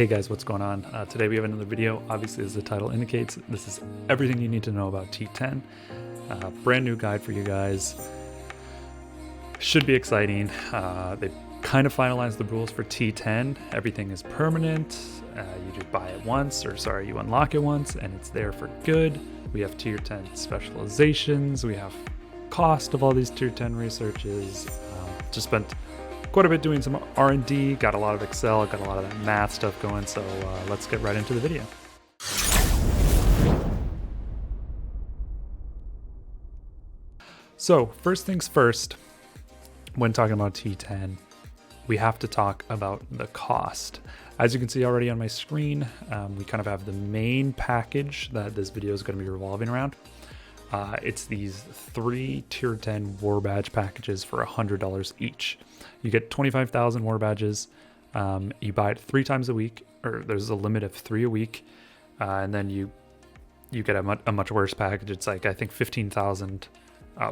Hey guys, what's going on? Today we have another video. Obviously, as the title indicates, this is everything you need to know about T10. Brand new guide for you guys. Should be exciting. They kind of finalized the rules for T10. Everything is permanent. You just buy it once, you unlock it once, and it's there for good. We have Tier 10 specializations. We have cost of all these Tier 10 researches. Just spent quite a bit doing some R&D, got a lot of Excel, got a lot of that math stuff going, so let's get right into the video. So first things first, when talking about T10, we have to talk about the cost. As you can see already on my screen, we kind of have the main package that this video is going to be revolving around. It's these 3 Tier 10 war badge packages for $100 each. You get 25,000 war badges. You buy it 3 times a week, or there's a limit of 3 a week, and then you get a much worse package. It's like, I think, 15,000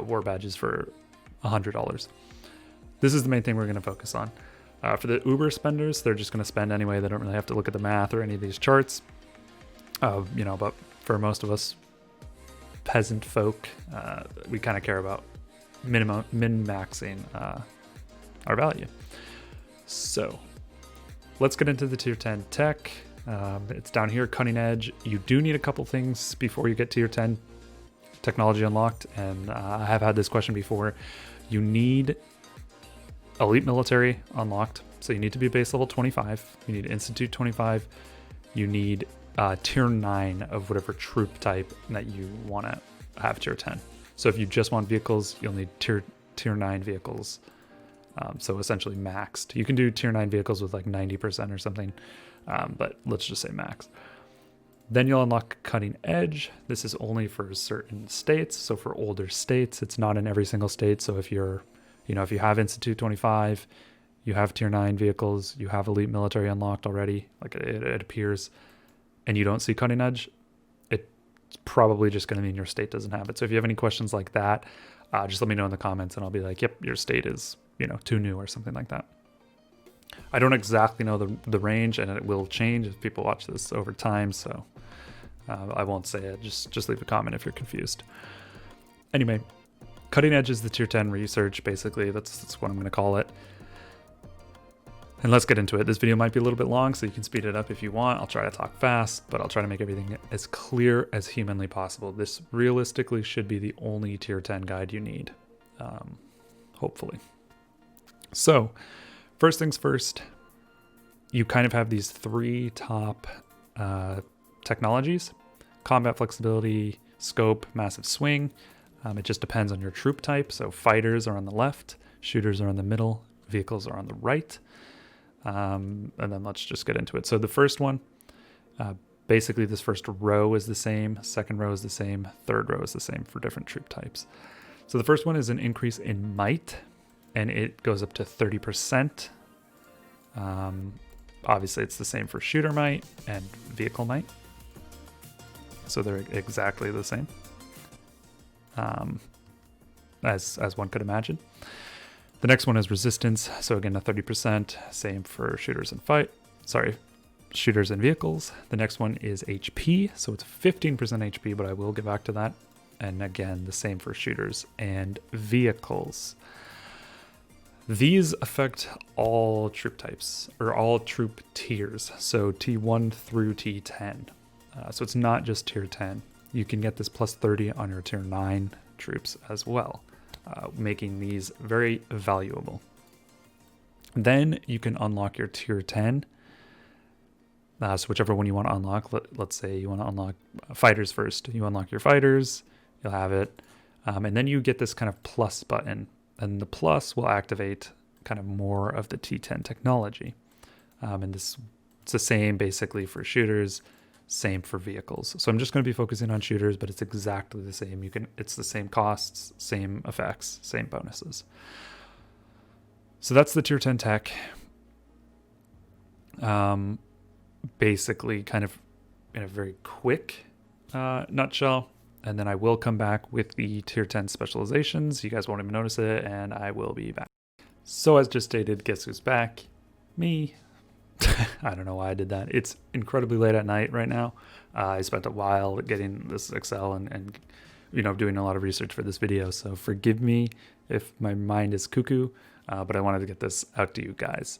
war badges for $100. This is the main thing we're going to focus on. For the Uber spenders, they're just going to spend anyway. They don't really have to look at the math or any of these charts. But for most of us peasant folk, we kind of care about min-maxing our value. So let's get into the Tier 10 Tech. It's down here, cutting edge. You do need a couple things before you get Tier 10 technology unlocked, and I have had this question before. You need elite military unlocked, so you need to be base level 25. You need Institute 25. You need Tier 9 of whatever troop type that you want to have Tier 10. So if you just want vehicles, you'll need Tier 9 vehicles. So essentially maxed. You can do Tier 9 vehicles with like 90% or something, but let's just say max. Then you'll unlock Cutting Edge. This is only for certain states. So for older states, it's not in every single state. So if you're, if you have Institute 25, you have Tier 9 vehicles, you have elite military unlocked already, like it appears, and you don't see Cutting Edge, it's probably just going to mean your state doesn't have it. So if you have any questions like that, just let me know in the comments and I'll be like, yep, your state is, too new or something like that. I don't exactly know the range, and it will change if people watch this over time, so I won't say it. Just leave a comment if you're confused. Anyway, Cutting Edge is the Tier 10 research, basically. That's what I'm going to call it. And let's get into it. This video might be a little bit long, so you can speed it up if you want. I'll try to talk fast, but I'll try to make everything as clear as humanly possible. This realistically should be the only Tier 10 guide you need, hopefully. So, first things first, you kind of have these 3 top technologies: combat flexibility, scope, massive swing. It just depends on your troop type. So fighters are on the left, shooters are on the middle, vehicles are on the right. And then let's just get into it. So the first one, basically this first row is the same, second row is the same, third row is the same for different troop types. So the first one is an increase in might, and it goes up to 30%. Obviously it's the same for shooter might and vehicle might. So they're exactly the same, as one could imagine. The next one is resistance. So again, a 30%, same for shooters and vehicles. The next one is HP. So it's 15% HP, but I will get back to that. And again, the same for shooters and vehicles. These affect all troop types, or all troop tiers. So T1 through T10. So it's not just Tier 10. You can get this plus 30 on your Tier 9 troops as well, making these very valuable. Then you can unlock your Tier 10. So whichever one you want to unlock, let's say you want to unlock fighters first. You unlock your fighters, you'll have it. And then you get this kind of plus button, and the plus will activate kind of more of the T10 technology. And it's the same basically for shooters, same for vehicles. So I'm just going to be focusing on shooters, but it's exactly the same. It's the same costs, same effects, same bonuses. So that's the Tier 10 Tech. Basically kind of in a very quick nutshell. And then I will come back with the Tier 10 specializations. You guys won't even notice it, and I will be back. So as just stated, guess who's back? Me. I don't know why I did that. It's incredibly late at night right now. I spent a while getting this Excel and doing a lot of research for this video. So forgive me if my mind is cuckoo, but I wanted to get this out to you guys.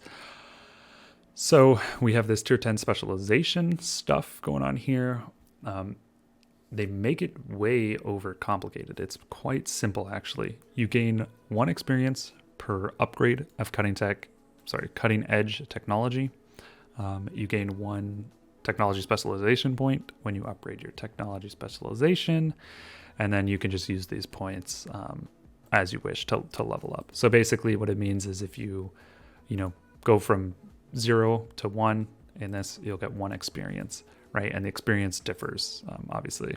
So we have this tier 10 specialization stuff going on here. They make it way over complicated. It's quite simple, actually. You gain 1 experience per upgrade of cutting edge technology. You gain 1 technology specialization point when you upgrade your technology specialization, and then you can just use these points as you wish to level up. So basically what it means is if you go from 0 to 1 in this, you'll get 1 experience, right? And the experience differs, obviously.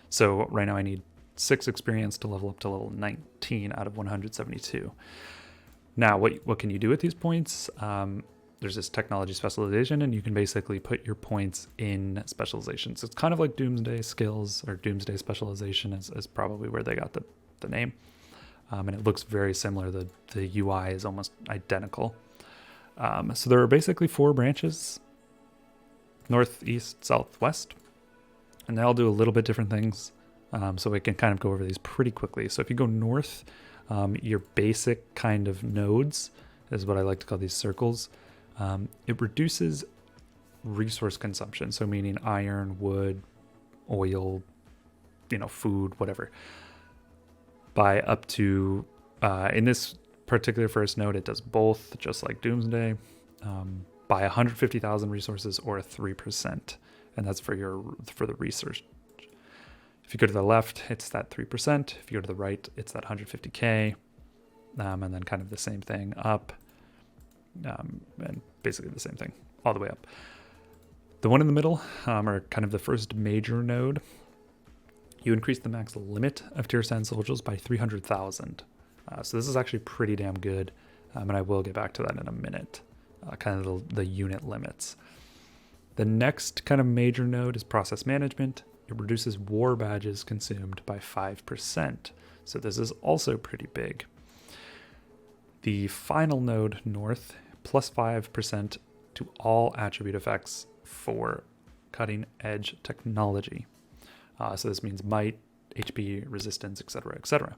So right now I need 6 experience to level up to level 19 out of 172. Now, what can you do with these points? There's this technology specialization, and you can basically put your points in specializations. It's kind of like Doomsday Skills or Doomsday Specialization is probably where they got the name. And it looks very similar. The UI is almost identical. So there are basically 4 branches: north, east, south, west. And they all do a little bit different things. So we can kind of go over these pretty quickly. So if you go north, your basic kind of nodes is what I like to call these circles. It reduces resource consumption. So meaning iron, wood, oil, food, whatever, by up to, in this particular first node, it does both, just like Doomsday, by 150,000 resources or 3. And that's for the research. If you go to the left, it's that 3%. If you go to the right, it's that 150K. And then kind of the same thing up. And basically the same thing all the way up. The one in the middle are kind of the first major node. You increase the max limit of tier 10 soldiers by 300,000. So this is actually pretty damn good. And I will get back to that in a minute. Kind of the unit limits. The next kind of major node is process management. It reduces war badges consumed by 5%. So this is also pretty big. The final node, north, plus 5% to all attribute effects for cutting edge technology. So this means might, HP, resistance, etc., etc.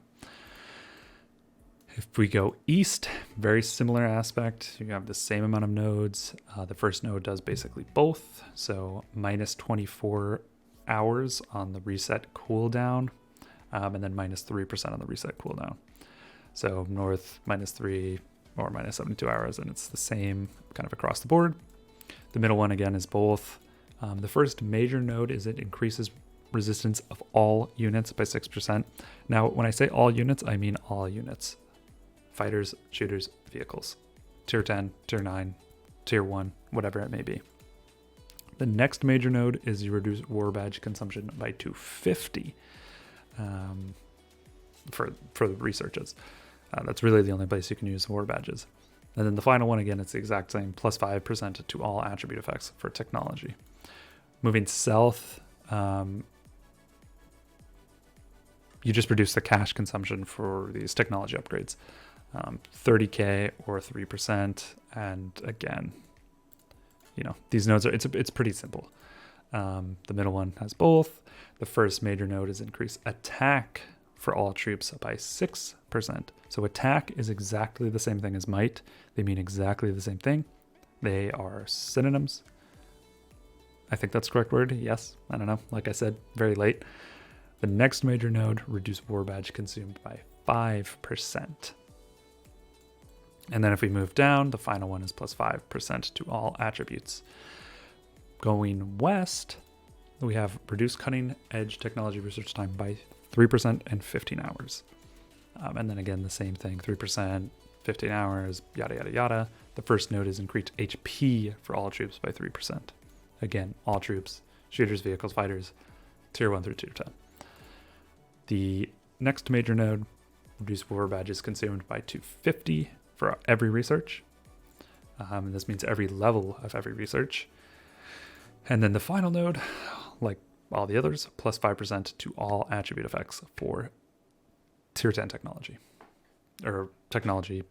If we go east, very similar aspect. You have the same amount of nodes. The first node does basically both. So minus 24 hours on the reset cooldown, and then minus 3% on the reset cooldown. So north minus 3 or minus 72 hours, and it's the same kind of across the board. The middle one again is both. The first major node is it increases resistance of all units by 6%. Now, when I say all units, I mean all units. Fighters, shooters, vehicles. Tier 10, tier 9, tier 1, whatever it may be. The next major node is you reduce war badge consumption by 250 for the researches. That's really the only place you can use war badges. And then the final one, again, it's the exact same, plus 5% to all attribute effects for technology. Moving south, you just reduce the cash consumption for these technology upgrades. 30K or 3%. And again, these nodes are, it's pretty simple. The middle one has both. The first major node is increase attack for all troops by 6%. So attack is exactly the same thing as might. They mean exactly the same thing. They are synonyms. I think that's the correct word. Yes. I don't know. Like I said, very late. The next major node, reduce war badge consumed by 5%. And then if we move down, the final one is plus 5% to all attributes. Going west, we have reduce cutting edge technology research time by 3% and 15 hours. And then again, the same thing, 3%, 15 hours, yada, yada, yada. The first node is increased HP for all troops by 3%. Again, all troops, shooters, vehicles, fighters, tier 1 through tier 10. The next major node, reduce war badges consumed by 250 for every research. This means every level of every research. And then the final node, like all the others, plus 5% to all attribute effects for tier 10 technology. Or technology,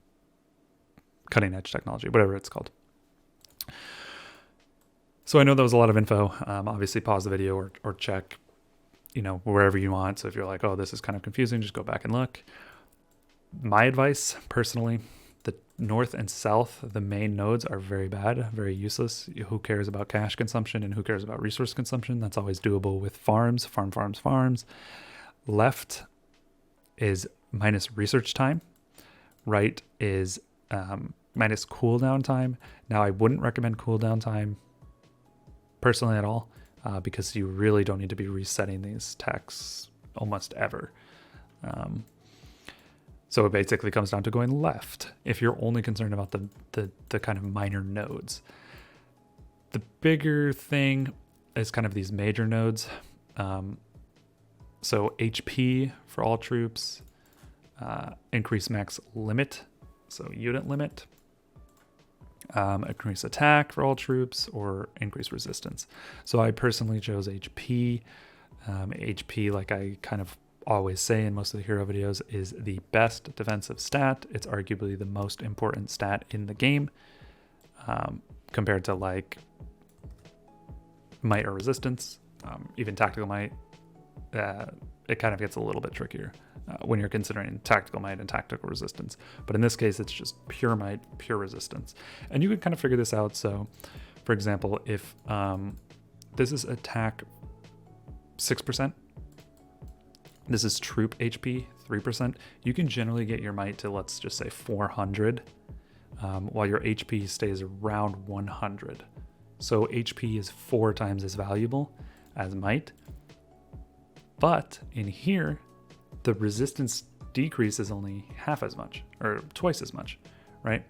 cutting edge technology, whatever it's called. So I know that was a lot of info. Obviously pause the video or check, wherever you want. So if you're like, oh, this is kind of confusing, just go back and look. My advice, personally, the north and south, the main nodes are very bad, very useless. Who cares about cache consumption and who cares about resource consumption? That's always doable with farms. Left is minus research time. Right is minus cooldown time. Now, I wouldn't recommend cooldown time personally at all because you really don't need to be resetting these techs almost ever. So it basically comes down to going left if you're only concerned about the kind of minor nodes. The bigger thing is kind of these major nodes. So HP for all troops, increase max limit, so unit limit, increase attack for all troops, or increase resistance. So I personally chose HP. HP, like I kind of always say in most of the hero videos, is the best defensive stat. It's arguably the most important stat in the game, compared to like might or resistance, even tactical might. It kind of gets a little bit trickier when you're considering tactical might and tactical resistance. But in this case, it's just pure might, pure resistance. And you can kind of figure this out. So for example, if this is attack 6%, this is troop HP 3%, you can generally get your might to, let's just say 400, while your HP stays around 100. So HP is 4 times as valuable as might. But in here, the resistance decrease is only half as much, or twice as much, right?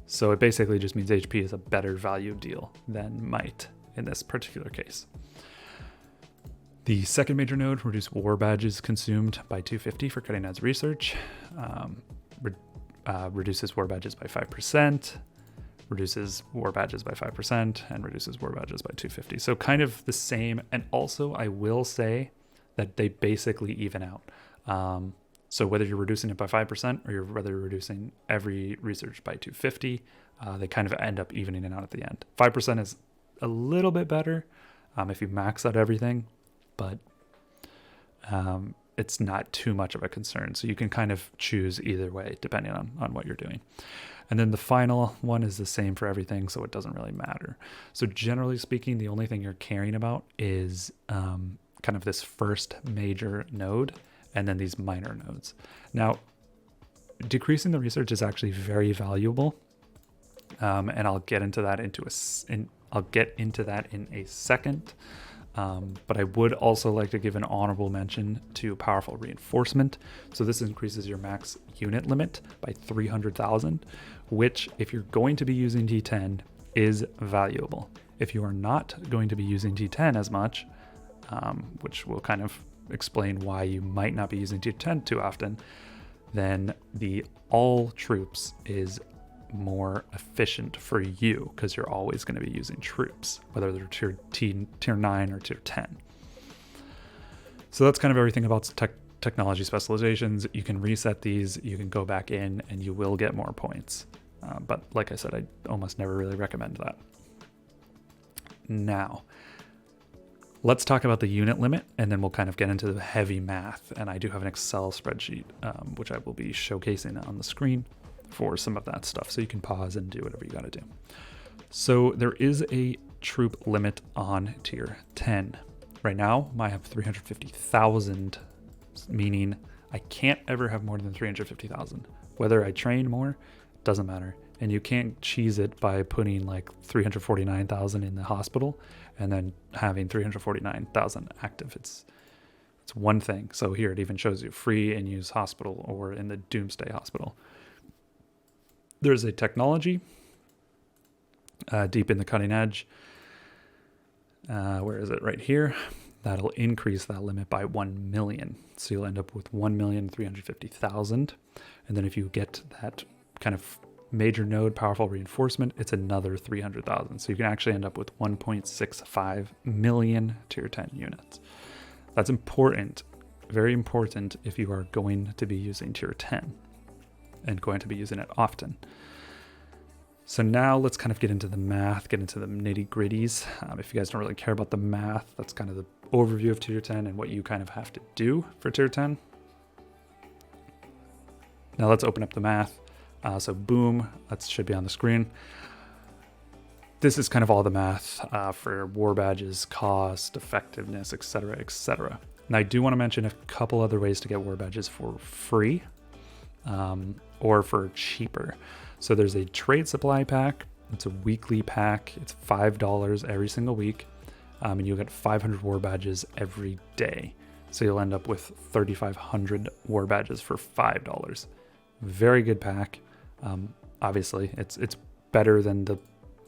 So it basically just means HP is a better value deal than might in this particular case. The second major node, reduce war badges consumed by 250 for cutting edge research. Reduces war badges by 5%, reduces war badges by 5%, and reduces war badges by 250. So kind of the same. And also I will say that they basically even out. So whether you're reducing it by 5% or whether you're reducing every research by 250, they kind of end up evening it out at the end. 5% is a little bit better if you max out everything, but it's not too much of a concern. So you can kind of choose either way depending on what you're doing. And then the final one is the same for everything, so it doesn't really matter. So generally speaking, the only thing you're caring about is kind of this first major node and then these minor nodes. Now, decreasing the research is actually very valuable, and I'll get into that in a second. But I would also like to give an honorable mention to powerful reinforcement. So this increases your max unit limit by 300,000, which if you're going to be using T10 is valuable. If you are not going to be using T10 as much, which will kind of explain why you might not be using T10 too often, then the all troops is more efficient for you because you're always going to be using troops, whether they're tier 9 or tier 10. So that's kind of everything about technology specializations. You can reset these, you can go back in, and you will get more points. But like I said, I almost never really recommend that. Now, let's talk about the unit limit, and then we'll kind of get into the heavy math. And I do have an Excel spreadsheet, which I will be showcasing on the screen for some of that stuff. So you can pause and do whatever you got to do. So there is a troop limit on tier 10. Right now, I have 350,000, meaning I can't ever have more than 350,000. Whether I train more, doesn't matter. And you can't cheese it by putting like 349,000 in the hospital and then having 349,000 active. It's one thing. So here it even shows you free and use hospital or in the doomsday hospital. There's a technology deep in the cutting edge. Where is it? Right here. That'll increase that limit by 1 million. So you'll end up with 1,350,000. And then if you get that kind of major node powerful reinforcement, it's another 300,000. So you can actually end up with 1.65 million tier 10 units. That's important, very important if you are going to be using tier 10 and going to be using it often. So now let's kind of get into the math, get into the nitty gritties. If you guys don't really care about the math, that's kind of the overview of tier 10 and what you kind of have to do for tier 10. Now let's open up the math. So boom, that should be on the screen. This is kind of all the math for war badges, cost, effectiveness, etc., etc. Now I do want to mention a couple other ways to get war badges for free or for cheaper. So there's a trade supply pack. It's a weekly pack. It's $5 every single week. And you'll get 500 war badges every day. So you'll end up with 3,500 war badges for $5. Very good pack. Obviously, it's better than the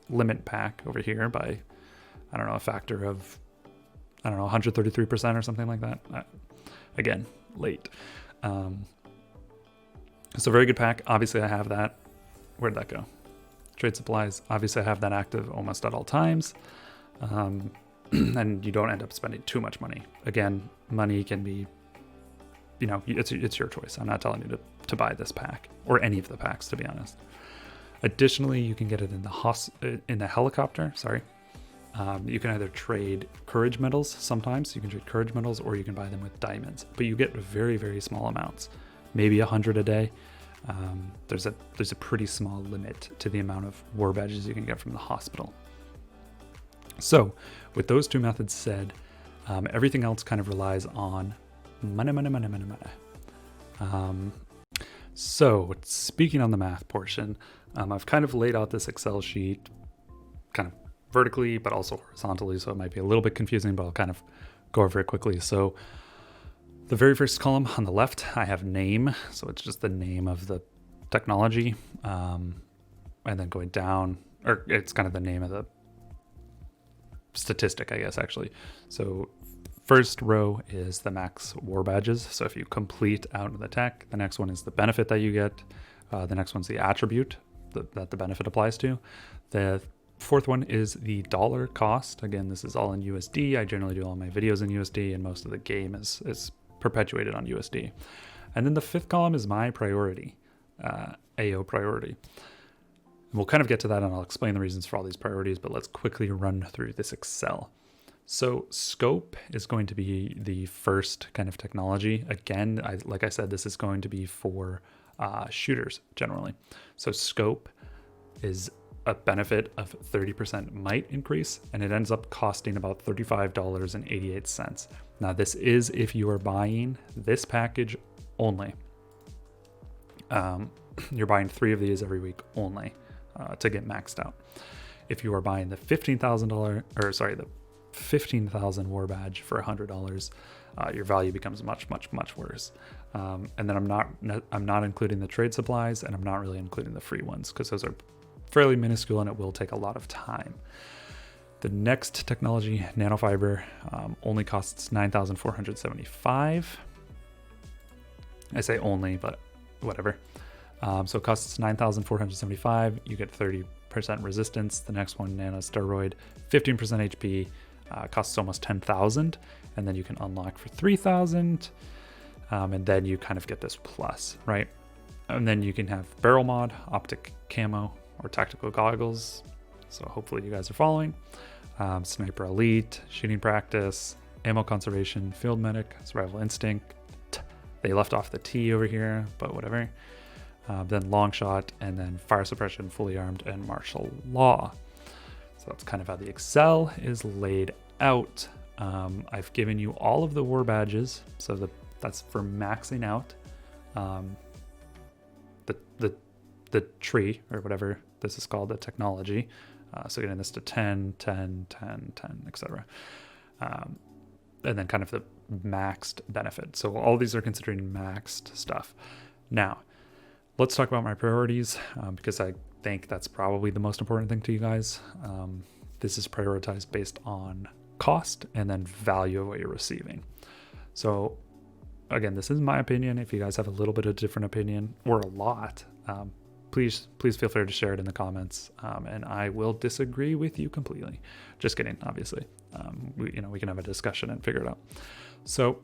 limit pack over here by, I don't know, a factor of, 133% or something like that. Again, late. So very good pack. Obviously, I have that. Where'd that go? Trade supplies. Obviously, I have that active almost at all times. And you don't end up spending too much money. Again, money can be, it's your choice. I'm not telling you to buy this pack or any of the packs, to be honest. Additionally, you can get it in the helicopter. Sorry. You can either trade courage medals sometimes. You can trade courage medals, or you can buy them with diamonds. But you get very, very small amounts, maybe 100 a day. There's a pretty small limit to the amount of war badges you can get from the hospital. So with those two methods said, everything else kind of relies on money. So speaking on the math portion, I've kind of laid out this Excel sheet kind of vertically, but also horizontally. So it might be a little bit confusing, but I'll kind of go over it quickly. So the very first column on the left, I have name. So it's just the name of the technology. And then going down, or it's kind of the name of the statistic, I guess, actually. So first row is the max war badges. So if you complete out of the tech, the next one is the benefit that you get. The next one's the attribute that the benefit applies to. The fourth one is the dollar cost. Again, this is all in USD. I generally do all my videos in USD, and most of the game is perpetuated on USD. And then the fifth column is my priority, AO priority. And we'll kind of get to that, and I'll explain the reasons for all these priorities, but let's quickly run through this Excel. So scope is going to be the first kind of technology. Again, like I said, this is going to be for shooters generally. So scope is a benefit of 30% might increase, and it ends up costing about $35.88. Now this is if you are buying this package only. You're buying 3 of these every week only to get maxed out. If you are buying the the 15,000 war badge for $100, your value becomes much worse. And then I'm not including the trade supplies, and I'm not really including the free ones because those are fairly minuscule and it will take a lot of time. The next technology, nanofiber, only costs $9,475. I say only, but whatever. So it costs $9,475. You get 30% resistance. The next one, nanosteroid, 15% HP, costs almost $10,000, and then you can unlock for $3,000, and then you kind of get this plus, right? And then you can have barrel mod, optic camo, or tactical goggles. So hopefully you guys are following. Sniper elite, shooting practice, ammo conservation, field medic, survival instinct. They left off the T over here, but whatever. Then long shot, and then fire suppression, fully armed, and martial law. So that's kind of how the Excel is laid out. I've given you all of the war badges, so that's for maxing out the tree, or whatever this is called, the technology. So getting this to 10, 10, 10, 10, etc. And then kind of the maxed benefit. So all these are considering maxed stuff. Now, let's talk about my priorities, because I think that's probably the most important thing to you guys. This is prioritized based on cost and then value of what you're receiving. So again, this is my opinion. If you guys have a little bit of different opinion, or a lot, please feel free to share it in the comments, and I will disagree with you completely. Just kidding, obviously. We can have a discussion and figure it out. So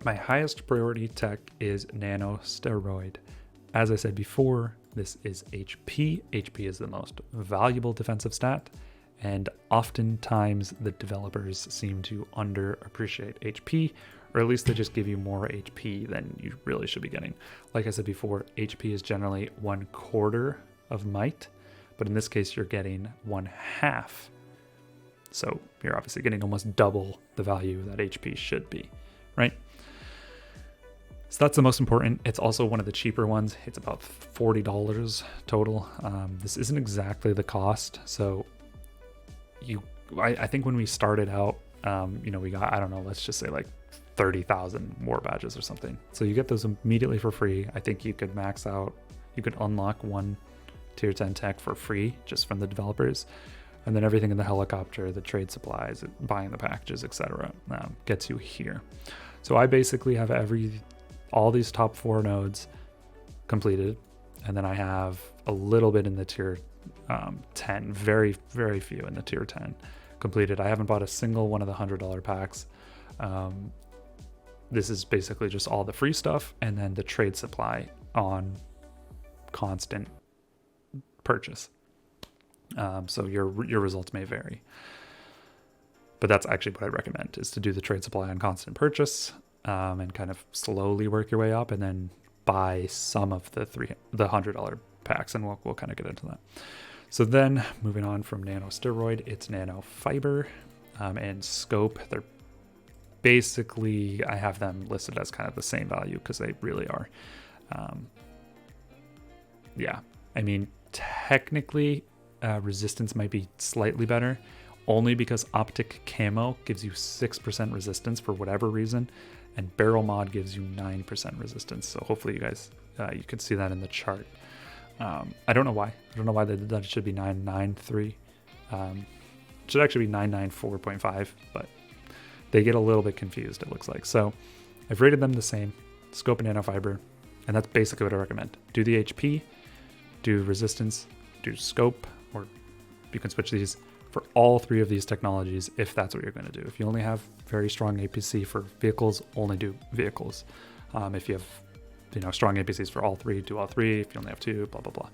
my highest priority tech is nanosteroid. As I said before, This is HP. HP is the most valuable defensive stat, and oftentimes the developers seem to underappreciate HP, or at least they just give you more HP than you really should be getting. Like I said before, HP is generally 1/4 of might, but in this case, you're getting 1/2. So you're obviously getting almost double the value that HP should be, right? So that's the most important. It's also one of the cheaper ones. It's about $40 total. This isn't exactly the cost. So I think when we started out, we got, I don't know, let's just say like 30,000 war badges or something. So you get those immediately for free. I think you could max out, you could unlock one tier 10 tech for free just from the developers. And then everything in the helicopter, the trade supplies, buying the packages, etc., gets you here. So I basically have all these top 4 nodes completed, and then I have a little bit in the tier 10, very, very few in the tier 10 completed. I haven't bought a single one of the $100 packs. This is basically just all the free stuff, and then the trade supply on constant purchase. So your results may vary, but that's actually what I recommend, is to do the trade supply on constant purchase, and kind of slowly work your way up, and then buy some of the $100 packs, and we'll kind of get into that. So then moving on from nanosteroid, it's nanofiber, and scope. They're basically, I have them listed as kind of the same value because they really are. I mean, technically, resistance might be slightly better, only because optic camo gives you 6% resistance for whatever reason, and barrel mod gives you 9% resistance. So hopefully you guys, you can see that in the chart. I don't know why. I don't know why that should be 993. It should actually be 994.5, but they get a little bit confused, it looks like. So I've rated them the same, scope and nanofiber, and that's basically what I recommend. Do the HP, do resistance, do scope, or you can switch these for all 3 of these technologies if that's what you're going to do. If you only have very strong APC for vehicles, only do vehicles. If you have strong APCs for all 3, do all 3. If you only have 2, blah, blah, blah.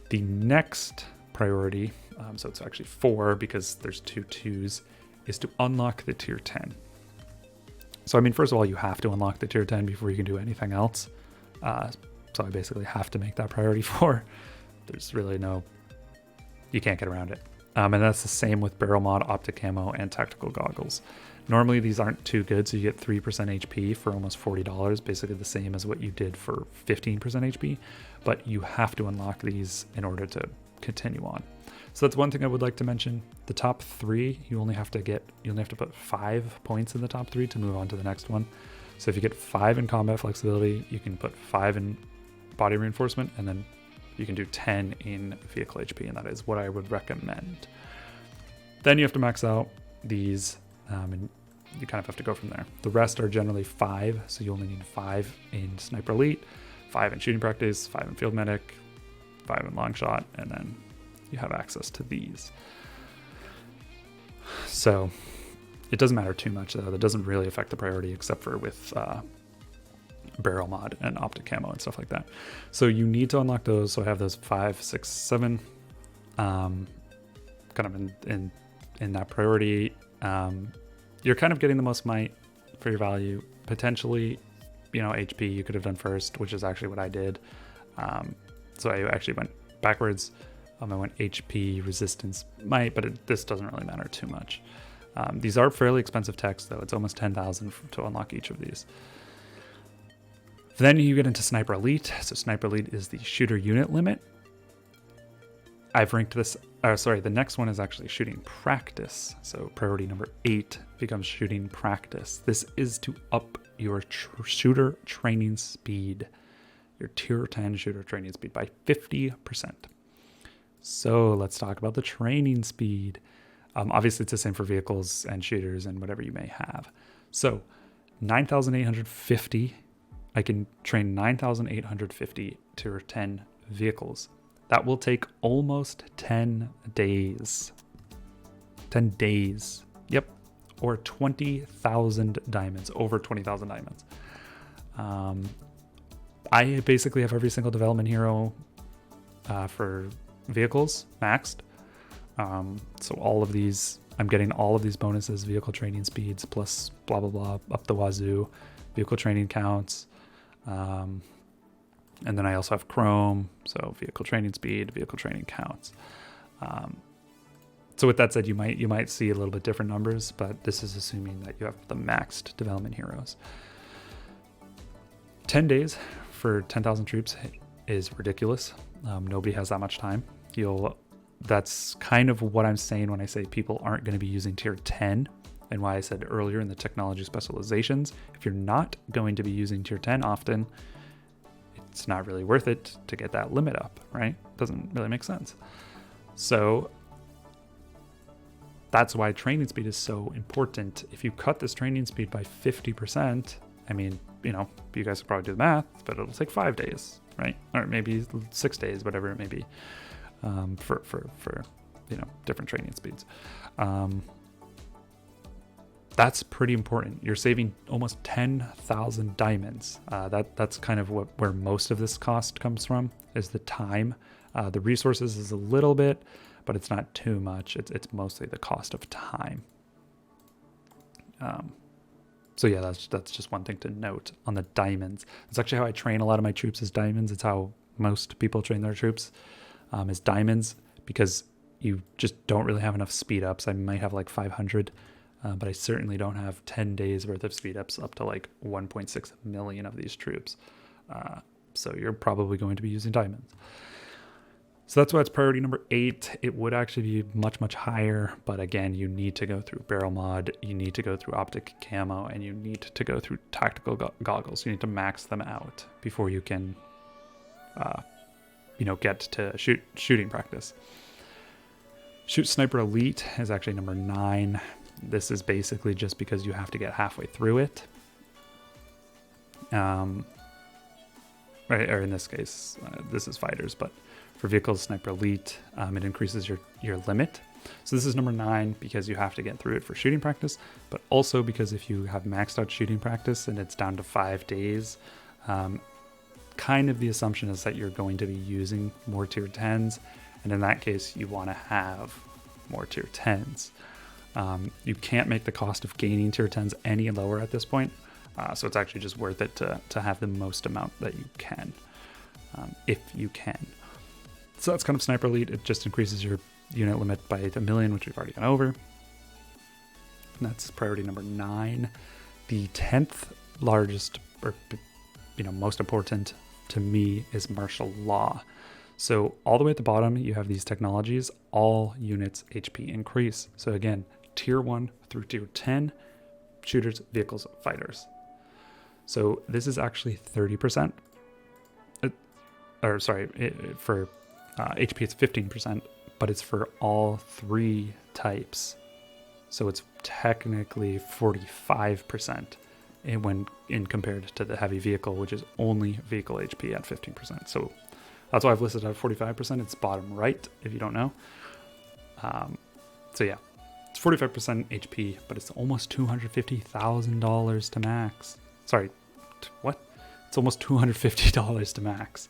The next priority, so it's actually 4 because there's 2 2s, is to unlock the tier 10. So, I mean, first of all, you have to unlock the tier 10 before you can do anything else. So I basically have to make that priority 4. There's really you can't get around it. And that's the same with barrel mod, optic camo, and tactical goggles. Normally these aren't too good, so you get 3% HP for almost $40, basically the same as what you did for 15% HP, but you have to unlock these in order to continue on. So that's one thing I would like to mention. The top 3, you only have to put 5 points in the top 3 to move on to the next one. So if you get 5 in combat flexibility, you can put 5 in body reinforcement, and then you can do 10 in vehicle HP, and that is what I would recommend. Then you have to max out these, and you kind of have to go from there. The rest are generally 5, so you only need 5 in Sniper Elite, 5 in Shooting Practice, 5 in Field Medic, 5 in Long Shot, and then you have access to these. So it doesn't matter too much, though. That doesn't really affect the priority, except for with barrel mod and optic camo and stuff like that. So you need to unlock those. So I have those 5, 6, 7 kind of in that priority. You're kind of getting the most might for your value. Potentially, HP you could have done first, which is actually what I did. So I actually went backwards. I went HP, resistance, might, but this doesn't really matter too much. These are fairly expensive techs, though. It's almost 10,000 to unlock each of these. Then you get into Sniper Elite. So Sniper Elite is the shooter unit limit. I've ranked this, the next one is actually Shooting Practice. So priority number 8 becomes Shooting Practice. This is to up your shooter training speed, your tier 10 shooter training speed by 50%. So let's talk about the training speed. Obviously, it's the same for vehicles and shooters and whatever you may have. So 9,850, I can train 9,850 tier 10 vehicles. That will take almost 10 days. 10 days. Yep. Or 20,000 diamonds, over 20,000 diamonds. I basically have every single development hero for vehicles maxed. So all of these, I'm getting all of these bonuses, vehicle training speeds plus blah, blah, blah, up the wazoo, vehicle training counts. And then I also have Chrome, so vehicle training speed, vehicle training counts. So with that said, you might see a little bit different numbers, but this is assuming that you have the maxed development heroes. 10 days for 10,000 troops is ridiculous. Nobody has that much time. That's kind of what I'm saying when I say people aren't going to be using tier 10, and why I said earlier in the technology specializations, if you're not going to be using tier 10 often, it's not really worth it to get that limit up, right? Doesn't really make sense. So that's why training speed is so important. If you cut this training speed by 50%, I mean, you guys could probably do the math, but it'll take 5 days, right? Or maybe 6 days, whatever it may be, for different training speeds. That's pretty important. You're saving almost 10,000 diamonds. That's kind of where most of this cost comes from, is the time. The resources is a little bit, but it's not too much. It's mostly the cost of time. So yeah, that's just one thing to note on the diamonds. It's actually how I train a lot of my troops, is diamonds. It's how most people train their troops, is diamonds, because you just don't really have enough speed ups. I might have like 500, but I certainly don't have 10 days worth of speed ups up to like 1.6 million of these troops. So you're probably going to be using diamonds. So that's why it's priority number 8. It would actually be much, much higher. But again, you need to go through barrel mod, you need to go through optic camo, and you need to go through tactical goggles. You need to max them out before you can, get to shooting practice. Shoot Sniper Elite is actually number 9. This is basically just because you have to get halfway through it. Right, or in this case, this is fighters, but for vehicles, Sniper Elite, it increases your limit. So this is number 9 because you have to get through it for shooting practice, but also because if you have maxed out shooting practice and it's down to 5 days, kind of the assumption is that you're going to be using more tier 10s, and in that case, you want to have more tier 10s. You can't make the cost of gaining tier 10s any lower at this point, so it's actually just worth it to have the most amount that you can, if you can. So that's kind of Sniper Elite. It just increases your unit limit by 1 million, which we've already gone over. And that's priority number 9. The 10th largest, or most important to me, is martial law. So all the way at the bottom, you have these technologies. All units HP increase. So again, tier 1 through tier 10, shooters, vehicles, fighters. So this is actually 30%. For HP it's 15%, but it's for all 3 types. So it's technically 45% when compared to the heavy vehicle, which is only vehicle HP at 15%. So that's why I've listed at 45%. It's bottom right, if you don't know. So yeah, it's 45% HP, but it's almost $250,000 to max. Sorry, what? It's almost $250 to max.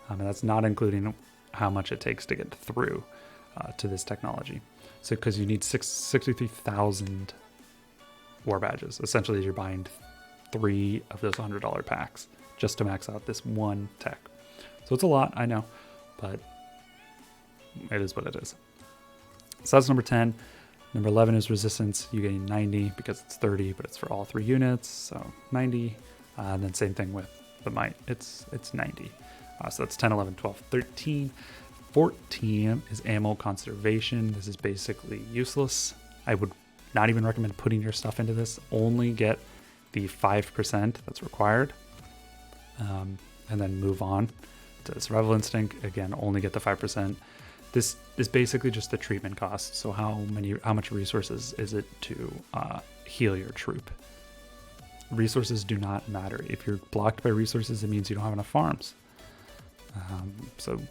And that's not including how much it takes to get through to this technology. So because you need 63,000 war badges. Essentially, you're buying 3 of those $100 packs just to max out this one tech. So it's a lot, I know, but it is what it is. So that's number 10. Number 11 is resistance. You gain 90 because it's 30, but it's for all 3 units, so 90. And then same thing with the might. It's 90. So that's 10, 11, 12, 13. 14 is ammo conservation. This is basically useless. I would not even recommend putting your stuff into this. Only get the 5% that's required, and then move on to survival instinct. Again, only get the 5%. This is basically just the treatment cost. So how much resources is it to heal your troop? Resources do not matter. If you're blocked by resources, it means you don't have enough farms. So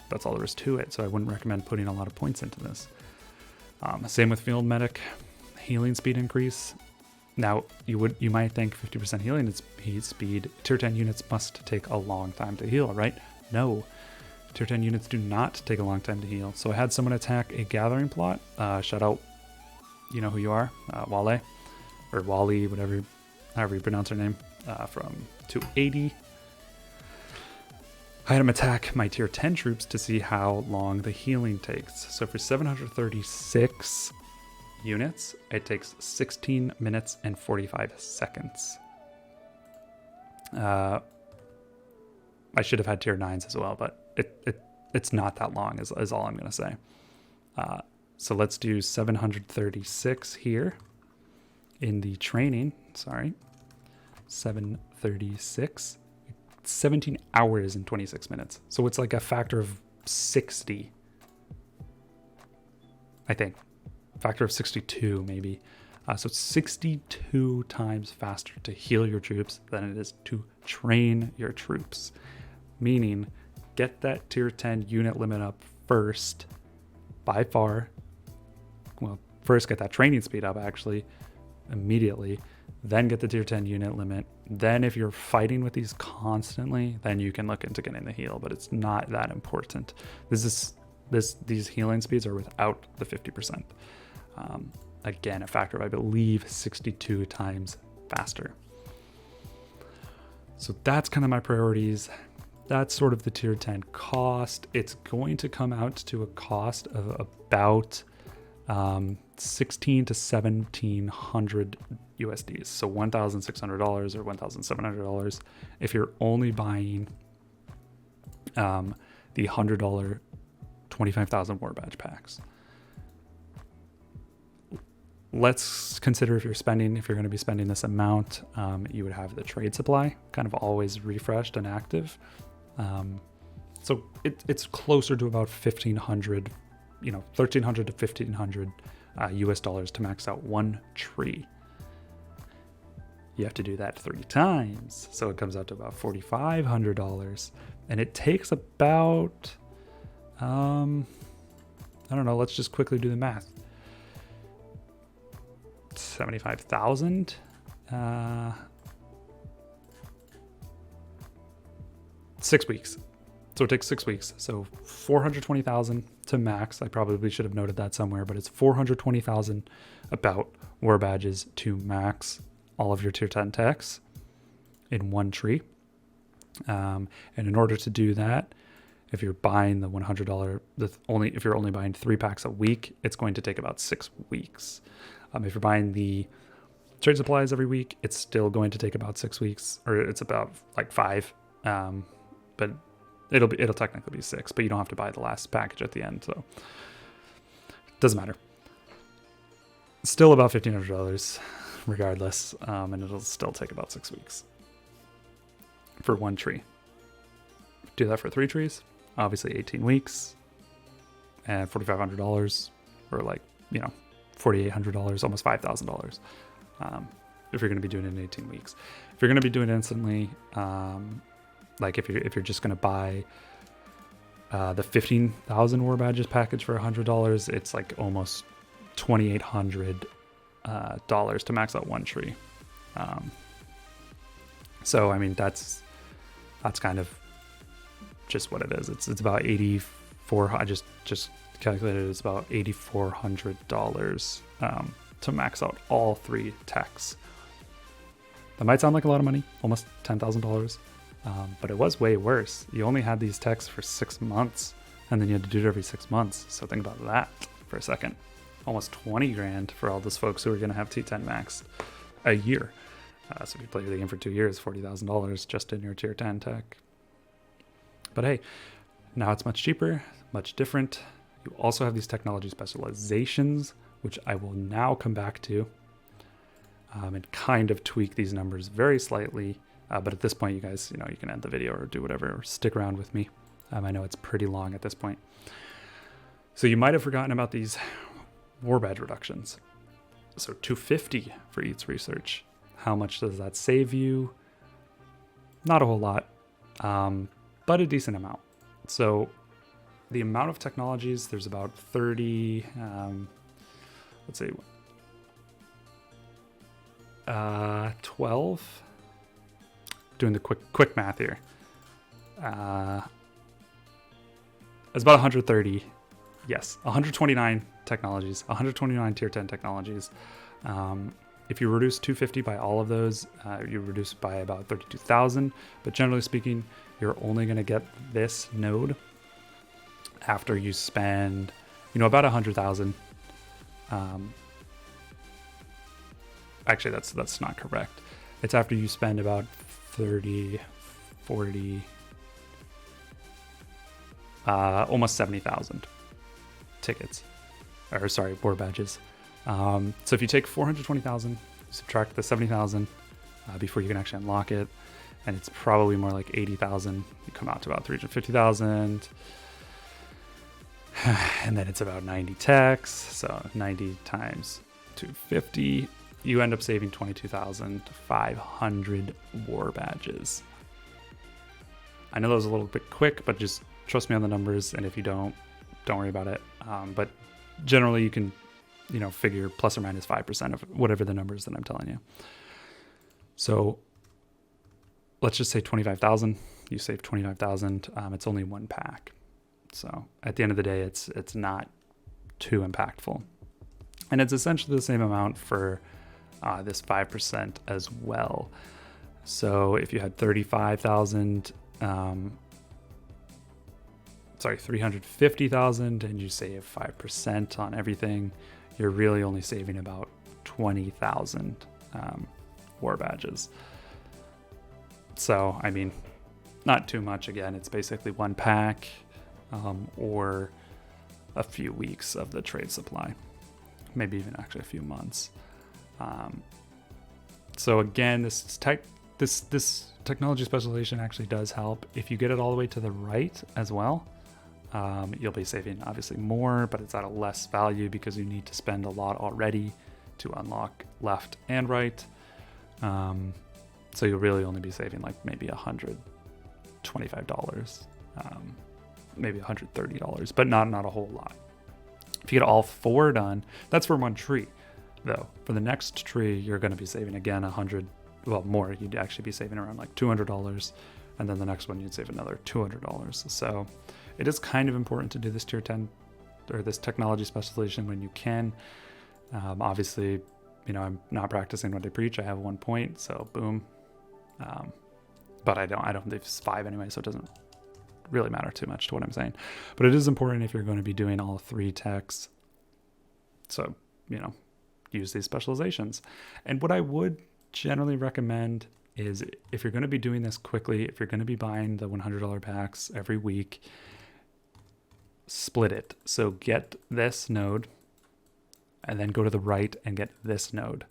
that's all there is to it. So I wouldn't recommend putting a lot of points into this. Same with field medic. Healing speed increase. Now, you might think 50% healing speed, tier 10 units must take a long time to heal, right? No, tier 10 units do not take a long time to heal. So I had someone attack a gathering plot. Shout out, you know who you are, Wale, or Wally, however you pronounce her name, from 280. I had him attack my tier 10 troops to see how long the healing takes. So for 736 units, it takes 16 minutes and 45 seconds. I should have had tier 9s as well, but it's not that long is all I'm going to say. So let's do 736 here in the training. Sorry, 736. 17 hours and 26 minutes. So it's like a factor of 60, I think. Factor of 62, maybe. So it's 62 times faster to heal your troops than it is to train your troops. Meaning, get that tier 10 unit limit up first, by far. Well, first get that training speed up, actually, immediately. Then get the tier 10 unit limit. Then if you're fighting with these constantly, then you can look into getting the heal, but it's not that important. These healing speeds are without the 50%. Again, a factor of, I believe, 62 times faster. So that's kind of my priorities. That's sort of the tier 10 cost. It's going to come out to a cost of about $1,600 to $1,700 USDs. So $1,600 or $1,700 if you're only buying the $100 25,000 war badge packs. Let's consider if you're going to be spending this amount, you would have the trade supply kind of always refreshed and active. So it's closer to about 1,500, $1,300 to 1,500 US dollars to max out one tree. You have to do that 3 times. So it comes out to about $4,500. And it takes about, I don't know, let's just quickly do the math. 75,000. 6 weeks. So it takes 6 weeks. So 420,000 to max. I probably should have noted that somewhere, but it's 420,000 about war badges to max all of your tier 10 techs in one tree. And in order to do that, if you're buying the $100, if you're only buying 3 packs a week, it's going to take about 6 weeks. If you're buying the trade supplies every week, it's still going to take about 6 weeks, or it's about like 5. But it'll technically be 6, but you don't have to buy the last package at the end, so it doesn't matter. Still about $1,500 regardless, and it'll still take about 6 weeks for one tree. Do that for 3 trees, obviously 18 weeks, and $4,500, or like, $4,800, almost $5,000. If you're going to be doing it in 18 weeks. If you're going to be doing it instantly, like if you're just going to buy the 15,000 war badges package for $100, it's like almost $2,800 to max out one tree. So I mean that's kind of just what it is. It's about I just calculated it's about $8,400 to max out all 3 techs. That might sound like a lot of money, almost $10,000. But it was way worse. You only had these techs for 6 months, and then you had to do it every 6 months. So think about that for a second. Almost 20 grand for all those folks who are going to have T10 maxed a year. So if you play the game for 2 years, $40,000 just in your tier 10 tech. But hey, now it's much cheaper, much different. You also have these technology specializations, which I will now come back to and kind of tweak these numbers very slightly. But at this point, you guys, you can end the video or do whatever, or stick around with me. I know it's pretty long at this point. So you might have forgotten about these war badge reductions. So $250 for each research. How much does that save you? Not a whole lot, but a decent amount. So the amount of technologies, there's about 30, let's see, 12. Doing the quick math here. It's about 130. Yes, 129 technologies, 129 tier 10 technologies. If you reduce 250 by all of those, you reduce by about 32,000. But generally speaking, you're only going to get this node after you spend, about 100,000. Actually, that's not correct. It's after you spend about 30, 40, almost 70,000 tickets, or sorry, board badges. So if you take 420,000, subtract the 70,000 before you can actually unlock it, and it's probably more like 80,000. You come out to about 350,000, and then it's about 90 techs. So 90 times 250, you end up saving 22,500 war badges. I know that was a little bit quick, but just trust me on the numbers, and if you don't worry about it. But generally, you can, figure plus or minus 5% of whatever the numbers that I'm telling you. So let's just say 25,000. You save 25,000. It's only one pack. So at the end of the day, it's not too impactful, and it's essentially the same amount for this 5% as well. So if you had 35,000. 350,000 and you save 5% on everything, you're really only saving about 20,000 war badges. So, not too much. Again, it's basically one pack or a few weeks of the trade supply, maybe even actually a few months. So again, this technology specialization actually does help. If you get it all the way to the right as well, you'll be saving obviously more, but it's at a less value because you need to spend a lot already to unlock left and right. So you'll really only be saving like maybe $125, maybe $130, but not a whole lot. If you get all 4 done, that's for one tree though. For the next tree, you're going to be saving again more. You'd actually be saving around like $200, and then the next one you'd save another $200. So it is kind of important to do this tier 10 or this technology specialization when you can. Obviously, I'm not practicing what I preach. I have 1 point, so boom. But I don't think it's 5 anyway, so it doesn't really matter too much to what I'm saying. But it is important if you're going to be doing all 3 techs. So, use these specializations. And what I would generally recommend is, if you're going to be doing this quickly, if you're going to be buying the $100 packs every week, split it. So get this node and then go to the right and get this node.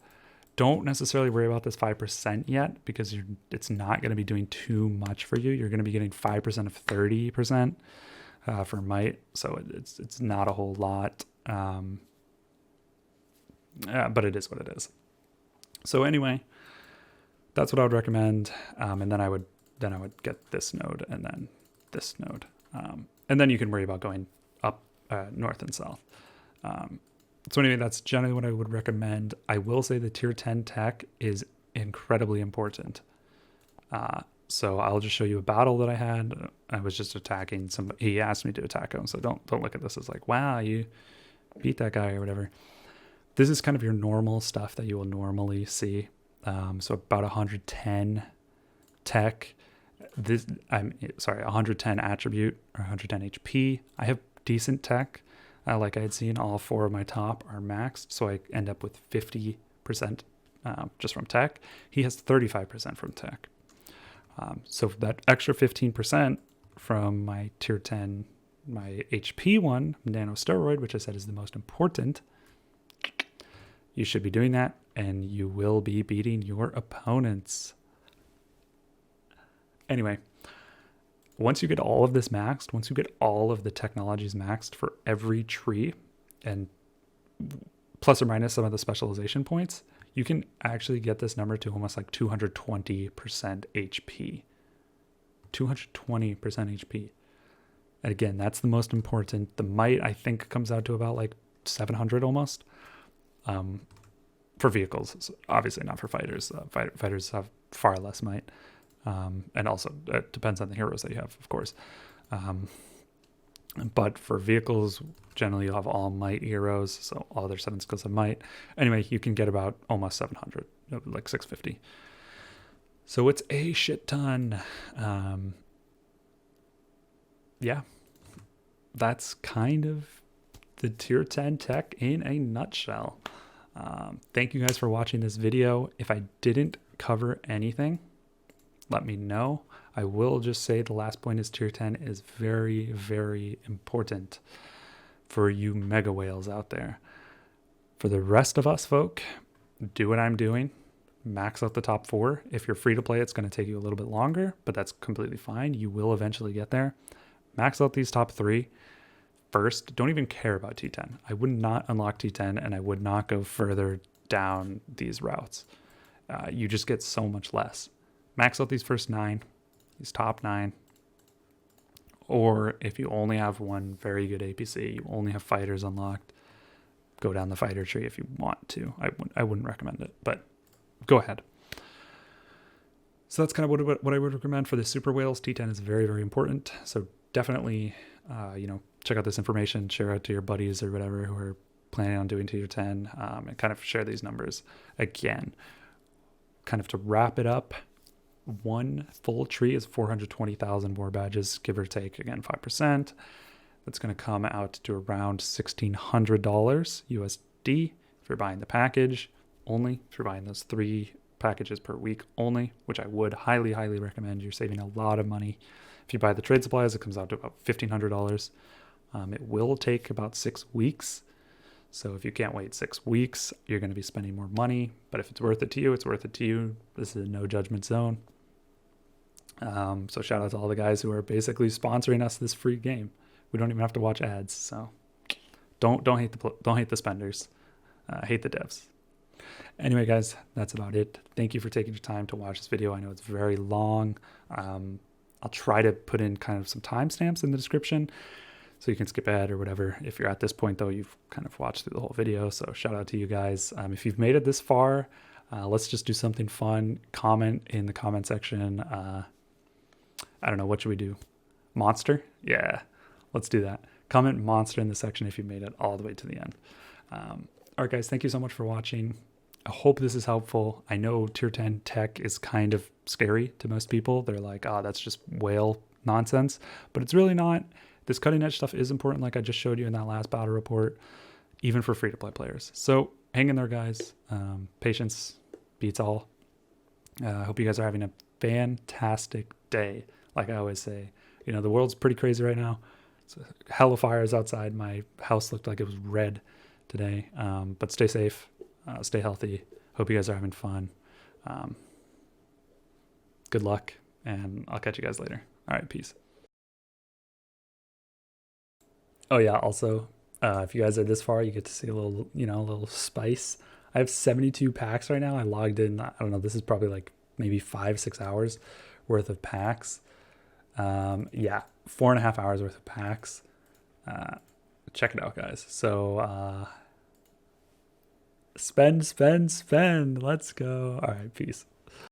Don't necessarily worry about this 5% yet, because it's not going to be doing too much for you. You're going to be getting 5% of 30% for might, so it's not a whole lot, but it is what it is. So anyway, that's what I would recommend, and then I would get this node and then this node, and then you can worry about going up north and south. So anyway, that's generally what I would recommend. I will say the tier 10 tech is incredibly important. So I'll just show you a battle that I had. I was just attacking somebody. He asked me to attack him, so don't look at this as like, wow, you beat that guy or whatever. This is kind of your normal stuff that you will normally see. So about 110 tech. 110 attribute or 110 HP. I have decent tech. Like I had seen, all 4 of my top are maxed, so I end up with 50% just from tech. He has 35% from tech. So that extra 15% from my tier 10, my HP one, nano steroid, which I said is the most important, you should be doing that, and you will be beating your opponents. Anyway, once you get all of this maxed, once you get all of the technologies maxed for every tree, and plus or minus some of the specialization points, you can actually get this number to almost like 220% HP. 220% HP. And again, that's the most important. The might, I think, comes out to about like 700 almost. For for vehicles, obviously not for fighters. Fighters have far less might. And also it depends on the heroes that you have, of course. But for vehicles, generally you'll have all might heroes, so all their 7 skills have might. Anyway, you can get about almost 700, like 650. So it's a shit ton. Yeah, that's kind of the tier 10 tech in a nutshell. Thank you guys for watching this video. If I didn't cover anything, let me know. I will just say the last point is tier 10 is very, very important for you mega whales out there. For the rest of us folk, do what I'm doing. Max out the top 4. If you're free to play, it's going to take you a little bit longer, but that's completely fine. You will eventually get there. Max out these top 3 first. Don't even care about T10. I would not unlock T10, and I would not go further down these routes. You just get so much less. Max out these first 9, these top 9. Or if you only have one very good APC, you only have fighters unlocked, go down the fighter tree if you want to. I wouldn't recommend it, but go ahead. So that's kind of what I would recommend for the super whales. T10 is very, very important. So definitely, check out this information, share it to your buddies or whatever who are planning on doing tier 10, and kind of share these numbers again. Kind of to wrap it up, one full tree is 420,000 war badges, give or take, again, 5%. That's going to come out to around $1,600 USD if you're buying the package only. If you're buying those 3 packages per week only, which I would highly, highly recommend. You're saving a lot of money. If you buy the trade supplies, it comes out to about $1,500. It will take about 6 weeks. So if you can't wait 6 weeks, you're going to be spending more money. But if it's worth it to you, it's worth it to you. This is a no judgment zone. So shout out to all the guys who are basically sponsoring us this free game. We don't even have to watch ads. So don't hate the spenders. Hate the devs. Anyway, guys, that's about it. Thank you for taking your time to watch this video. I know it's very long. I'll try to put in kind of some timestamps in the description so you can skip ahead or whatever. If you're at this point, though, you've kind of watched through the whole video. So shout out to you guys. If you've made it this far, let's just do something fun. Comment in the comment section. I don't know. What should we do? Monster? Yeah, let's do that. Comment monster in the section if you made it all the way to the end. All right, guys, thank you so much for watching. I hope this is helpful. I know tier 10 tech is kind of scary to most people. They're like, oh, that's just whale nonsense, but it's really not. This cutting edge stuff is important, like I just showed you in that last battle report, even for free to play players. So hang in there, guys. Patience beats all. I hope you guys are having a fantastic day. Like I always say, the world's pretty crazy right now. It's a hell of fires outside. My house looked like it was red today. But stay safe, stay healthy. Hope you guys are having fun. Good luck, and I'll catch you guys later. All right, peace. Oh yeah, also, if you guys are this far, you get to see a little spice. I have 72 packs right now. I logged in, I don't know, this is probably like maybe 5-6 hours worth of packs. Yeah, 4.5 hours worth of packs. Check it out, guys. So spend. Let's go. All right, peace.